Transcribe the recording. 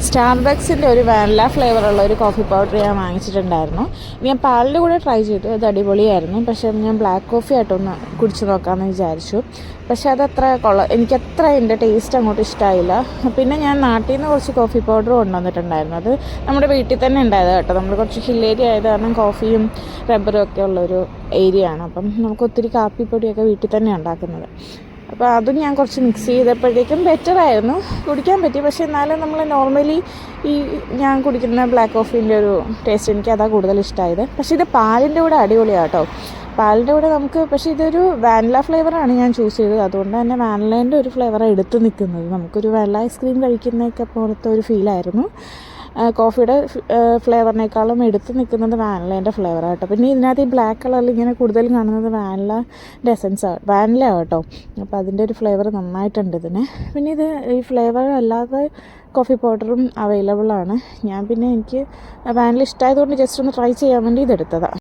സ്റ്റാർബക്സിൻ്റെ ഒരു വാനില ഫ്ലേവറുള്ള ഒരു coffee powder ഞാൻ വാങ്ങിച്ചിട്ടുണ്ടായിരുന്നു. ഞാൻ പാലിൻ്റെ കൂടെ ട്രൈ ചെയ്തു, അത് അടിപൊളിയായിരുന്നു. പക്ഷേ ഞാൻ ബ്ലാക്ക് കോഫി ആയിട്ടൊന്ന് കുടിച്ച് നോക്കാമെന്ന് വിചാരിച്ചു. പക്ഷേ അതത്ര എനിക്കത്ര അതിൻ്റെ ടേസ്റ്റ് അങ്ങോട്ട് ഇഷ്ടമായില്ല. പിന്നെ ഞാൻ നാട്ടിൽ നിന്ന് കുറച്ച് കോഫി പൗഡർ കൊണ്ടുവന്നിട്ടുണ്ടായിരുന്നു. അത് നമ്മുടെ വീട്ടിൽ തന്നെ ഉണ്ടായത് കേട്ടോ. നമ്മൾ കുറച്ച് ഹിൽ ഏരിയ ആയത് കാരണം കോഫിയും റബ്ബറും ഒക്കെ ഉള്ളൊരു ഏരിയ ആണ്. അപ്പം നമുക്ക് ഒത്തിരി കാപ്പിപ്പൊടിയൊക്കെ വീട്ടിൽ തന്നെ ഉണ്ടാക്കുന്നത്. അപ്പോൾ അതും ഞാൻ കുറച്ച് മിക്സ് ചെയ്തപ്പോഴേക്കും ബെറ്ററായിരുന്നു, കുടിക്കാൻ പറ്റി. പക്ഷേ എന്നാലും നമ്മൾ നോർമലി ഞാൻ കുടിക്കുന്ന ബ്ലാക്ക് കോഫീൻ്റെ ഒരു ടേസ്റ്റ് എനിക്ക് അതാണ് കൂടുതൽ ഇഷ്ടമായത്. പക്ഷേ ഇത് പാലിൻ്റെ കൂടെ അടിപൊളിയാണ് കേട്ടോ. പാലിൻ്റെ കൂടെ നമുക്ക്, പക്ഷേ ഇതൊരു വാനില ഫ്ലേവറാണ് ഞാൻ ചൂസ് ചെയ്തത്. അതുകൊണ്ട് തന്നെ വാനിലേൻ്റെ ഒരു ഫ്ലേവറാണ് എടുത്ത് നിൽക്കുന്നത്. നമുക്കൊരു വാനില ഐസ്ക്രീം കഴിക്കുന്നതൊക്കെ പോലത്തെ ഒരു ഫീലായിരുന്നു. കോഫിയുടെ ഫ്ലേവറിനേക്കാളും എടുത്ത് നിൽക്കുന്നത് വാനിലേൻ്റെ ഫ്ലേവറാണ് കേട്ടോ. പിന്നെ ഇതിനകത്ത് ഈ ബ്ലാക്ക് കളറിൽ ഇങ്ങനെ കൂടുതലും കാണുന്നത് വാനിലേൻ്റെ എസൻസാണ്, വാനില കേട്ടോ. അപ്പോൾ അതിൻ്റെ ഒരു ഫ്ലേവർ നന്നായിട്ടുണ്ട് ഇതിന്. പിന്നെ ഇത് ഈ ഫ്ലേവർ അല്ലാതെ കോഫി പൗഡറും അവൈലബിളാണ്. ഞാൻ പിന്നെ എനിക്ക് വാനില ഇഷ്ടമായതുകൊണ്ട് ജസ്റ്റ് ഒന്ന് ട്രൈ ചെയ്യാൻ വേണ്ടി ഇതെടുത്തതാണ്.